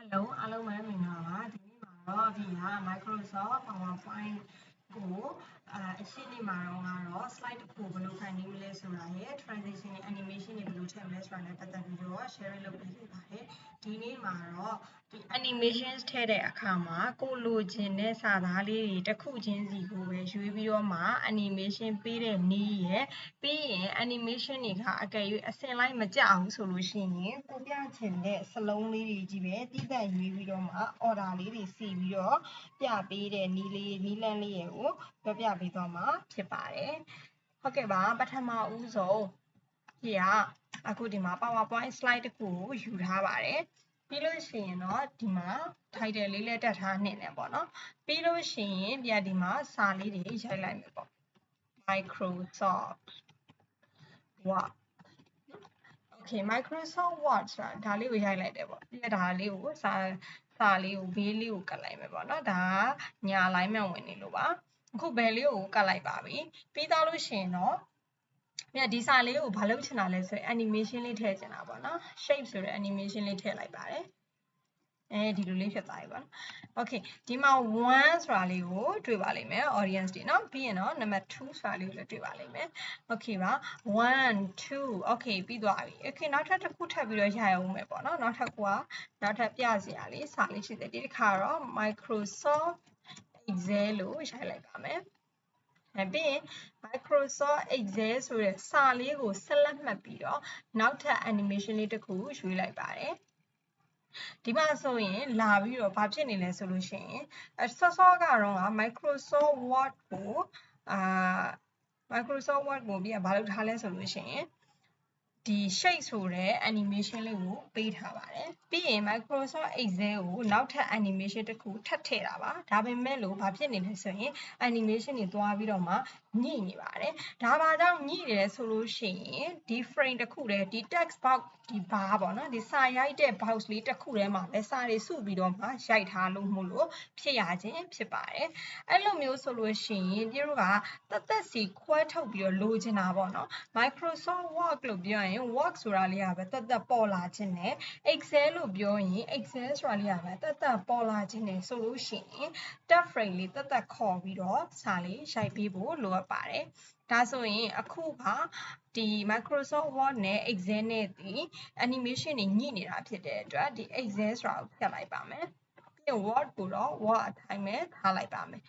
Hello အားလုံးပဲမင်္ဂလာပါဒီနေ့မှာတော့ဒီက Microsoft PowerPoint ကိုအရှိနေ့မှာတော့ slide တစ်ခုဘယ်လိုဖန်တီးမလဲဆိုတာရဲ့ transition နဲ့ animation တွေဘယ်လိုထည့်မလဲဆိုတာနဲ့ပတ်သက်ပြီးတော့ sharing လုပ်ပေးခဲ့ပါတယ်ဒီနေ့မှာတော့ဒီ animation ထည့်တဲ့အခါမှာကိုလိုချင်တဲ့စာသားလေးတွေတစ်ခုချင်းစီကိုပဲရွေးပြီးတော့မှ animation ပေးတဲ့နည်းရဲ့ပြီးရင် animation တွေကအကယ်၍အစင်လိုက်မကြဘူးဆိုလို့ရှိရင်ကိုပြချင်တဲ့စလုံးလေးတွေကြီးပဲတိကျရွေးပြီးတော့မှ order လေးတွေစီပြီးတော့ပြပေးတဲ့နည်းလမ်းလေးကိုပြပေးသွားမှာဖြစ်ပါတယ်ဟုတ်ကဲ့ပါပထမဦးဆုံးဒီကအခုဒီမှာ PowerPoint slide တစ်ခုကိုယူထားပါတယ်ပြီးလို့ရှိရင်တော့ဒီမှာ title လေးလည်းတက်ထားနေတယ်ပေါ့နော်ပြီးလို့ရှိရင်ဒီမှာစာလေးတွေရိုက်လိုက်မယ်ပေါ့ Microsoft Word Okay Microsoft Word ဆိုတာဒါလေးကိုရိုက်လိုက်တယ်ပေါ့ပြီးဒါလေးကိုစာလေးကိုဘေးလေးကိုကတ်လိုက်မယ်ပေါ့နော်ဒါကညာ alignment ဝင်နေလို့ပါအခုဘယ်လေးကိုကတ်လိုက်ပါပြီပြီးသားလို့ရှိရင်တော့ဒီစာလေးကိုဘာလုပ်ချင်တာလဲဆိုရင် animation လေးထည့်ချင်တာပေါ့နော် shape ဆိုတဲ့ animation လေးထည့်လိုက်ပါတယ်ဒီလိုလေးဖြစ်သွားပြီပေါ့နော် Okay ဒီမှာ1ဆိုတာလေးကိုတွေ့ပါလိမ့်မယ် audience တွေเนาะပြီးရင်တော့ number 2ဆိုတာလေးကိုလည်းတွေ့ပါလိမ့်မယ် Okay ပါ1 2 Okay ပြီးသွားပြီ Okay နောက်ထပ်တစ်ခုထပ်ပြီးတော့ရအောင်မယ်ပေါ့နော်နောက်ထပ်ပြစရာလေးစာလေးရှိတယ်ဒီတစ်ခါတော့ Microsoft Excel လို့ရိုက်လိုက်ပါမယ်ပြီးရင် Microsoft Excel ဆိုတဲ့စာလေးကိုဆက်လက်မှတ်ပြီးတော့နောက်ထပ် animation လေးတစ်ခုရွေးလိုက်ပါတယ်ဒီမှာဆိုရင်လာပြီးတော့ဘာဖြစ်နေလဲဆိုလို့ရှိရင်စောကတော့ Microsoft Word ကိုMicrosoft Word ကိုပြီးဘာလုပ်ထားလဲဆိုလို့ရှိရင်ဒီ shape ဆိုတဲ့ animation လေးကိုပေးထားပါတယ်ပြီးရင် Microsoft Excel ကိုနောက်ထပ် animation တစ်ခုထပ်ထည့်တာပါဒါပေမဲ့လို့ဘာဖြစ်နေလဲဆိုရင် animation တွေသွားပြီးတော့မှညှိနေပါတယ်ဒါပါကြောင့်ညှိတယ်ဆိုလို့ရှိရင်ဒီ frame တစ်ခုတည်းဒီ text box ဒီ bar ပေါ့နော်ဒီစာရိုက်တဲ့ box လေးတစ်ခုတည်းမှာပဲစာတွေစုပြီးတော့မှရိုက်ထားလို့မို့လို့ဖြစ်ရခြင်းဖြစ်ပါတယ်အဲ့လိုမျိုးဆိုလို့ရှိရင်ပြတို့ကသက်စီခွဲထုတ်ပြီးတော့လိုချင်တာပေါ့နော် Microsoft Word လို့ပြောရင် Word ဆိုတာလေးကပဲသက်ပေါ်လာခြင်းနဲ့ Excel လို့ပြောရင် Excel ဆိုတာလေးကပဲသက်ပေါ်လာခြင်းနဲ့ဆိုလို့ရှိရင် tab frame လေးသက်ခေါ်ပြီးတော့စာလေးရိုက်ပေးဖို့လိုအပ်ပါတယ်ဒါဆိုရင်အခုကဒီ Microsoft Word နဲ့ Excel နဲ့ဒီ animation တွေညှိနေတာဖြစ်တဲ့အတွက်ဒီ Excel ဆိုတာကိုဖြတ်လိုက်ပါမယ်ပြီးရင် Word ကိုတော့ Word အတိုင်းပဲထားလိုက်ပါမယ်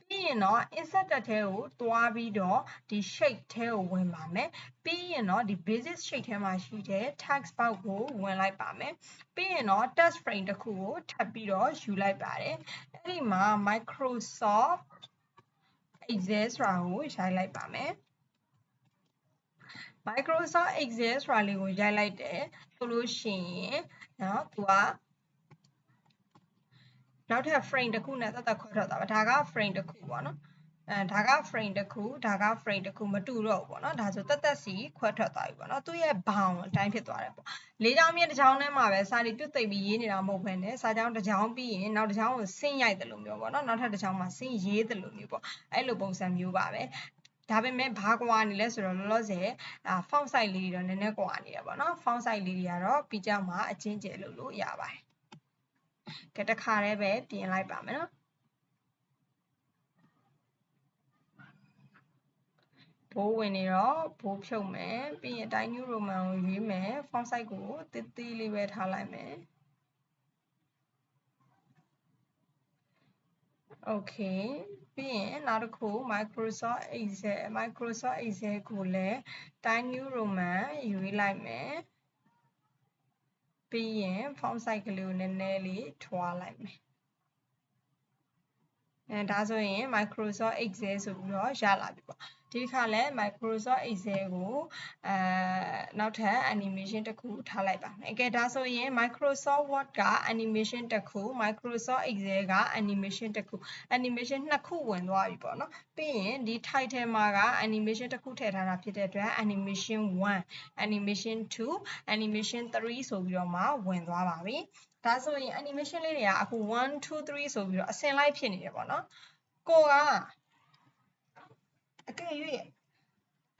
ပြီးရင်တော့ insert ထဲကိုသွားပြီးတော့ဒီ shape ထဲကိုဝင်ပါမယ်ပြီးရင်တော့ဒီ basic shape ထဲမှာရှိတဲ့ text box ကိုဝင်လိုက်ပါမယ်ပြီးရင်တော့ text frame တစ်ခုကိုထပ်ပြီးတော့ယူလိုက်ပါတယ်အဲ့ဒီမှာ Microsoft Excel ဆိုတာကိုရိုက်လိုက်ပါမယ် Microsoft Excel ဆိုတာလေးကိုရိုက်လိုက်တယ်ဆိုလို့ရှိရင်เนาะသူကနောက်ထပ် frame တစ်ခုနဲ့ခွဲထွက်သွားပါဒါက frame တစ်ခုပေါ့နော်ဒါက frame တစ်ခုဒါက frame တစ်ခုမတူတော့ဘူးပေါ့နော်ဒါဆိုစီခွဲထွက်သွားပြီပေါ့နော်သူရဲ့ bound အတိုင်းဖြစ်သွားတယ်ပေါ့လေးချောင်းမြင့်တစ်ချောင်းထဲမှာပဲစာတွေပြုတ်သိပ်ပြီးရေးနေတာမဟုတ်ဘဲနဲ့စာကြောင်းတစ်ချောင်းပြီးရင်နောက်တစ်ချောင်းကိုဆင်းရိုက်တယ်လို့မျိုးပေါ့နော်နောက်ထပ်တစ်ချောင်းမှာဆင်းရေးတယ်လို့မျိုးပေါ့အဲ့လိုပုံစံမျိုးပါပဲဒါပေမဲ့ဘာကွာနေလဲဆိုတော့လောလောဆယ် font size လေးတွေတော့နည်းနည်းကွာနေရပါတော့ font size လေးတွေကတော့ပြီးကြမှာအချင်းကျယ်လို့ရပါတယ်ကဲတစ်ခါတည်းပဲပြင်လိုက်ပါမယ်နော်ဘိုးဝင်နေတော့ဘိုးဖြုတ်မယ်ပြီးရင်တိုင်း New Roman ကိုရွေးမယ် font size ကိုသေးလေးပဲထားလိုက်မယ် Okay ပြီးရင်နောက်တစ်ခု Microsoft Excel ကိုလည်းတိုင်း New Roman ရွေးလိုက်မယ်ပြီးရင် font size ကလေးကိုနည်းနည်းလေးထွားလိုက်မယ်ဒါဆိုရင် Microsoft Excel ဆိုပြီးတော့ရလာပြီပေါ့ဒီခါလဲ Microsoft Excel ကိုနောက်ထပ် animation တစ်ခုထားလိုက်ပါမယ်ကဲဒါဆိုရင် Microsoft Word က animation တစ်ခု Microsoft Excel က animation တစ်ခု animation နှစ်ခုဝင်သွားပြီပေါ့နော်ပြီးရင်ဒီ title မှာက animation တစ်ခုထည့်ထားတာဖြစ်တဲ့အတွက် animation 1 animation 2 animation 3ဆိုပြီးတော့မှဝင်သွားပါပြီဒါဆိုရင် animation လေးတွေကအခု1 2 3ဆိုပြီးတော့အစင်လိုက်ဖြစ်နေတယ်ပေါ့နော်ကိုကအကယ်၍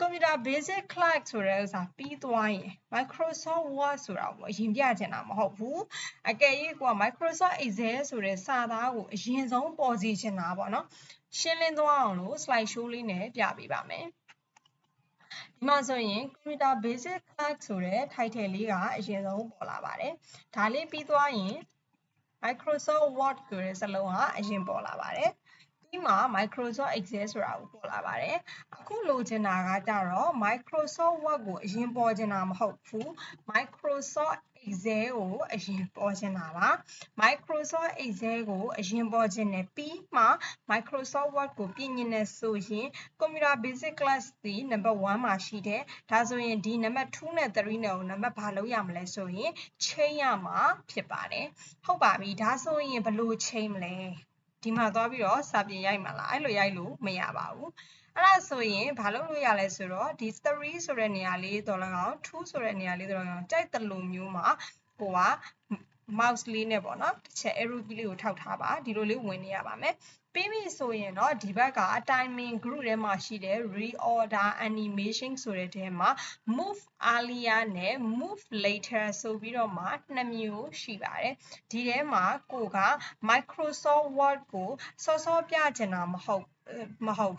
Computer Basic Class ဆိုတဲ့ဥစ္စာပြီးသွားရင် Microsoft Word ဆိုတာကိုအရင်ပြချင်တာမဟုတ်ဘူးအကယ်၍ကိုက Microsoft Excel ဆိုတဲ့စာသားကိုအရင်ဆုံးပေါ်စီချင်တာပေါ့နော်ရှင်းလင်းသွားအောင်လို့ slide show လေးနဲ့ပြပေးပါမယ်ဒီမှာဆိုရင် Computer Basic Class ဆိုတဲ့ title လေးကအရင်ဆုံးပေါ်လာပါတယ်ဒါလေးပြီးသွားရင် Microsoft Word ဆိုတဲ့စာလုံးကအရင်ပေါ်လာပါတယ်ဒီမှာ Microsoft Excel ဆိုတာကိုပေါ်လာပါတယ်အခုလိုချင်တာကကြတော့ Microsoft Word ကိုအရင်ပေါ်ချင်တာမဟုတ်ဘူး Microsoft Excel ကိုအရင်ပေါ်ချင်တာပါ Microsoft Excel ကိုအရင်ပေါ်ချင်တယ်ပြီးမှ Microsoft Word ကိုပြင်ညင်နေဆိုရင် Computer Basic Class ဒီ number 1မှာရှိတယ်ဒါဆိုရင်ဒီ number 2နဲ့3နဲ့ကိုနံပါတ်ဘာလုပ်ရမလဲဆိုရင်ချိန်ရမှာဖြစ်ပါတယ်ဟုတ်ပါပြီဒါဆိုရင်ဘယ်လိုချိန်မလဲဒီမှာသွားပြီးတော့စာပြင်ရိုက်မှာလားအဲ့လိုရိုက်လို့မရပါဘူးအဲ့ဒါဆိုရင်ဘာလုပ်လို့ရလဲဆိုတော့ဒီ3ဆိုတဲ့နေရာလေးတော့၎င်း2ဆိုတဲ့နေရာလေးတော့၎င်းကြိုက်တဲ့လိုမျိုးမှာကိုက mouse လေးနဲ့ပေါ့နော်တစ်ချက် arrow key လေးကိုထောက်ထားပါဒီလိုလေးဝင်နေရပါမယ်ပြီးပြီဆိုရင်တော့ဒီဘက်က timing group ထဲမှာရှိတဲ့ reorder animation ဆိုတဲ့ထဲမှာ move earlier နဲ့ move later ဆိုပြီးတော့မှနှစ်မျိုးရှိပါတယ်ဒီထဲမှာကိုက Microsoft Word ကိုစောစောပြချင်တာမဟုတ်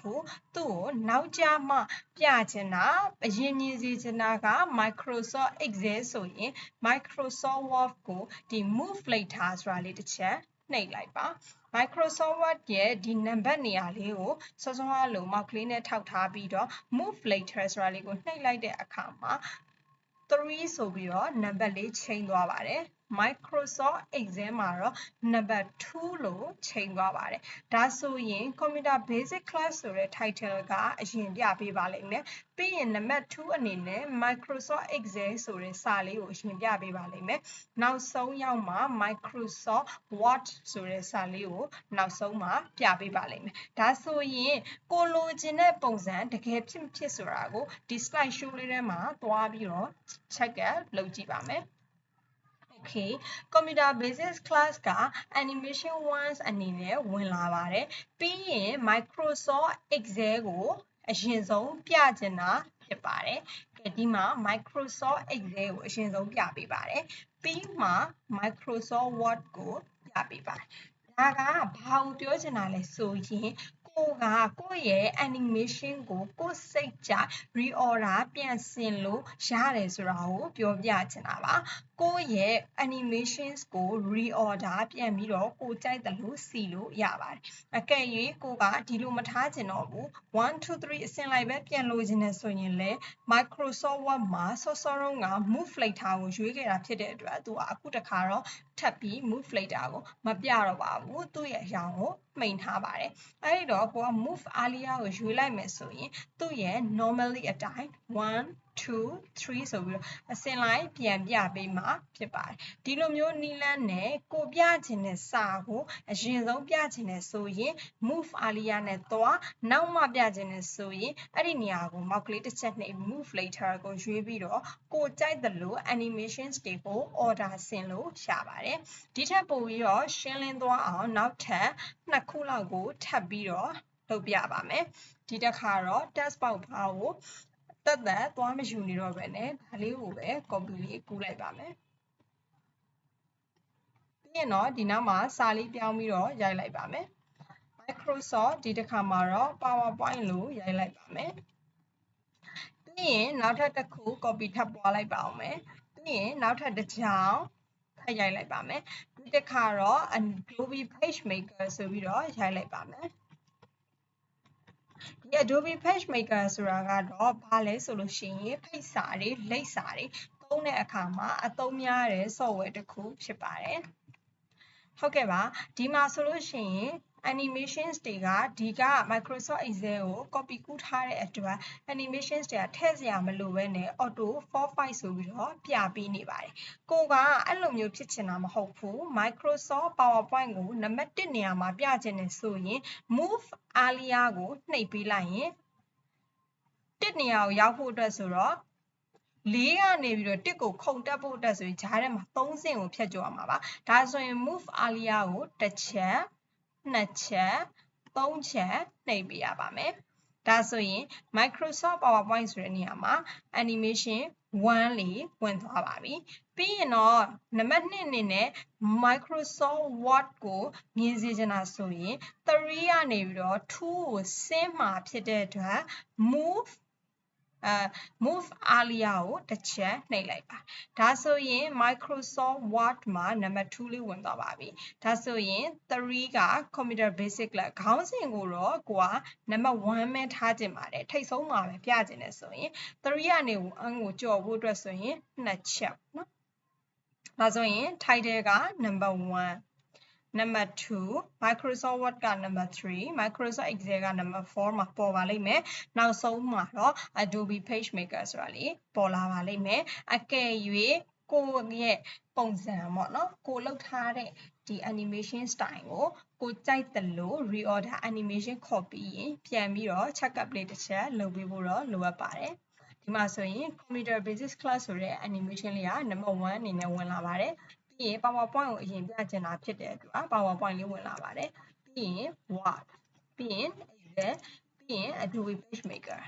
ဘူးသူ့ကိုနောက်ကျမှပြချင်တာအရင်မြင်စီချင်တာက Microsoft Excel ဆိုရင် Microsoft Word ကိုဒီ move later ဆိုတာလေးတစ်ချက်နှိပ်လိုက်ပါ Microsoft Word ရဲ့ဒီနံပါတ်နေရာလေးကိုစောစောကလိုမောက်ကလေးနဲ့ထောက်ထားပြီးတော့ move later ဆိုတာလေးကိုနှိပ်လိုက်တဲ့အခါမှာ3ဆိုပြီးတော့နံပါတ်လေးချိန်သွားပါတယ် Microsoft Excel မှာတော့နံပါတ်2လို့ချိန်သွားပါတယ်ဒါဆိုရင် Computer Basic Class ဆိုတဲ့ title ကအရင်ပြပေးပါလိမ့်မယ်ပြီးရင်နံပါတ်2အနေနဲ့ Microsoft Excel ဆိုတဲ့စာလေးကိုအရင်ပြပေးပါလိမ့်မယ်နောက်ဆုံးရောက်မှာ Microsoft Word ဆိုတဲ့စာလေးကိုနောက်ဆုံးမှာပြပေးပါလိမ့်မယ်ဒါဆိုရင်ကိုလိုချင်တဲ့ပုံစံတကယ်ဖြစ်ဆိုတာကိုဒီ slide show လေးထဲမှာသွားပြီးတော့ check လုပ်ကြည့်ပါမယ်Okay, Computer Basic Class က Animation 1အနေနဲ့ဝင်လာပါတယ်ပြီးရင် Microsoft Excel ကိုအရင်ဆုံးပြချင်တာဖြစ်ပါတယ်ဒီမှာ Microsoft Excel ကိုအရင်ဆုံးပြပေးပါတယ်ပြီးမှ Microsoft Word ကိုပြပေးပါတယ်ဒါကဘာကိုပြောချင်တာလဲဆိုရင်ကိုကကိုယ့်ရဲ့ animation ကိုကိုယ်စိတ်ကြ reorder ပြန်ဆင်လို့ရတယ်ဆိုတာကိုပြောပြချင်တာပါကိုယ့်ရဲ့ animations ကို reorder ပြန်ပြီးတော့ကိုကြိုက်တယ်လို့စီလို့ရပါတယ်အကယ်၍ကိုကဒီလိုမထားချင်တော့ဘူး1 2 3အစင်လိုက်ပဲပြန်လို့ခြင်းနဲ့ဆိုရင်လေ Microsoft Word မှာစောစောတုန်းက move later ကိုရွေးခဲ့တာဖြစ်တဲ့အတွက်သူကအခုတခါတော့ထပ်ပြီး move later ကိုမပြတော့ပါဘူးသူ့ရဲ့အရာကိုမှိန်ထားပါတယ်အဲ့ဒီတော့ကိုက move earlier ကိုရွေးလိုက်မယ်ဆိုရင်သူ့ရဲ့ normally အတိုင်း1 2 3ဆိုပြီးတော့အစင်လိုက်ပြန်ပြပေးမှာဖြစ်ပါတယ်ဒီလိုမျိုးနီလန်းနဲ့ကိုပြချင်တဲ့စာကိုအရင်ဆုံးပြချင်တယ်ဆိုရင် move earlier နဲ့သွားနောက်မှပြချင်တယ်ဆိုရင်အဲ့ဒီနေရာကိုမောက်ကလေးတစ်ချက်နှိပ် move later ကိုရွေးပြီးတော့ကိုကြိုက်တယ်လို့ animations တွေကို order ဆင်လို့ရပါတယ်ဒီထက်ပိုပြီးတော့ရှင်းလင်းသွားအောင်နောက်ထပ်2ခုလောက်ကိုထပ်ပြီးတော့လုပ်ပြပါမယ်ဒီတစ်ခါတော့ text box ဘာကိုတက်သွားမယူနေတော့ပဲနဲ့ဒါလေးကိုပဲ copy လေးကူးလိုက်ပါမယ်ပြီးရင်တော့ဒီနောက်မှာစာလေးပြောင်းပြီးတော့ရိုက်လိုက်ပါမယ် Microsoft ဒီတစ်ခါမှာတော့ PowerPoint လို့ရိုက်လိုက်ပါမယ်ပြီးရင်နောက်ထပ်တစ်ခု copy ထပ်ပွားလိုက်ပါအောင်မယ်ပြီးရင်နောက်ထပ်တစ်ကြောင်ထပ်ရိုက်လိုက်ပါမယ်ဒီတစ်ခါတော့ Adobe PageMaker ဆိုပြီးတော့ရိုက်လိုက်ပါမယ်ဒီ Adobe PageMaker ဆိုတာကတော့ဘာလဲဆိုလို့ရှိရင်ဖိတ်စာတွေလိပ်စာတွေသုံးတဲ့အခါမှာအသုံးများတဲ့ software တစ်ခုဖြစ်ပါတယ်ဟုတ်ကဲ့ပါဒီမှာဆိုလို့ရှိရင် animations တွေကဒီက Microsoft Excel ကို copy ကူးထားတဲ့အတွက် animations တွေကထည့်စရာမလိုဘဲနဲ့ auto format ဆိုပြီးတော့ပြပေးနေပါတယ်ကိုကအဲ့လိုမျိုးဖြစ်ချင်တာမဟုတ်ဘူး Microsoft PowerPoint ကိုနံပါတ်1နေရာမှာပြချင်တယ်ဆိုရင် move earlier ကိုနှိပ်ပေးလိုက်ရင်1နေရာကိုရောက်ဖို့အတွက်ဆိုတော့4ကနေပြီးတော့1ကိုခုန်တက်ဖို့အတွက်ဆိုရင်ဂျားထဲမှာ3ဆင့်ကိုဖြတ်ကျော်ရမှာပါဒါဆိုရင် move earlier ကို1ချက်2ချက်3ချက်နှိပ်ပေးရပါမယ် ဒါဆိုရင် Microsoft PowerPoint ဆိုတဲ့နေရာမှာ animation 1 လေးဝင်သွားပါပြီပြီးရင်တော့နံပါတ်2အနေနဲ့ Microsoft Word ကိုမြင်စေချင်တာဆိုရင်3ကနေပြီးတော့2ကိုဆင်းမှာဖြစ်တဲ့အတွက် move earlier ကိုတစ်ချက်နှိပ်လိုက်ပါဒါဆိုရင် Microsoft Word မှာနံပါတ်2လေးဝင်သွားပါပြီဒါဆိုရင်3က Computer Basic လက်ခေါင်းစဉ်ကိုတော့ကိုကနံပါတ်1ပဲထားခြင်းပါတယ်ထိတ်ဆုံးမှာပဲပြခြင်းလဲဆိုရင်3ကနေ1ကိုကြော်ဖို့အတွက်ဆိုရင်2ချက်เนาะဒါဆိုရင် title က number 1 number 2 Microsoft Word က number 3 Microsoft Excel က number 4မှာပေါ်ပါလိမ့်မယ်နောက်ဆုံးမှာတော့ Adobe PageMaker ဆိုတာလေးပေါ်လာပါလိမ့်မယ်အကယ်၍ကိုရဲ့ပုံစံပေါ့နော်ကိုလောက်ထားတဲ့ဒီ animation style ကိုကြိုက်တယ်လို့ reorder animation ခေါ်ပြီးရင်ပြန်ပြီးတော့ check up လေးတစ်ချက်လုပ်ပေးဖို့တော့လိုအပ်ပါတယ်ဒီမှာဆိုရင် Computer Basic Class ဆိုတဲ့ animation လေးက number 1အနေနဲ့ဝင်လာပါတယ်ပြီးရင် PowerPoint ကိုအရင်ပြချင်တာဖြစ်တဲ့အတွက် PowerPoint လေးဝင်လာပါတယ်ပြီးရင် Word ပြီးရင် Excel ပြီးရင် Adobe PageMaker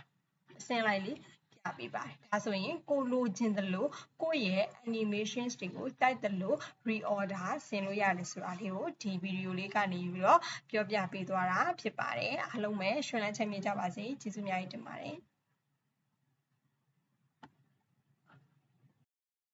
အဆင့်လိုက်လေးပြပေးပါတယ်ဒါဆိုရင်ကိုလိုချင်တယ်လို့ကိုရဲ့ animations တွေကိုတိုက်တယ်လို့ reorder ဆင်လို့ရတယ်ဆိုတာလေးကိုဒီ video လေးကနေပြီးတော့ပြောပြပေးသွားတာဖြစ်ပါတယ်အားလုံးပဲရှင်လန်းချမ်းမြေ့ကြပါစေကျေးဇူးအများကြီးတင်ပါတယ်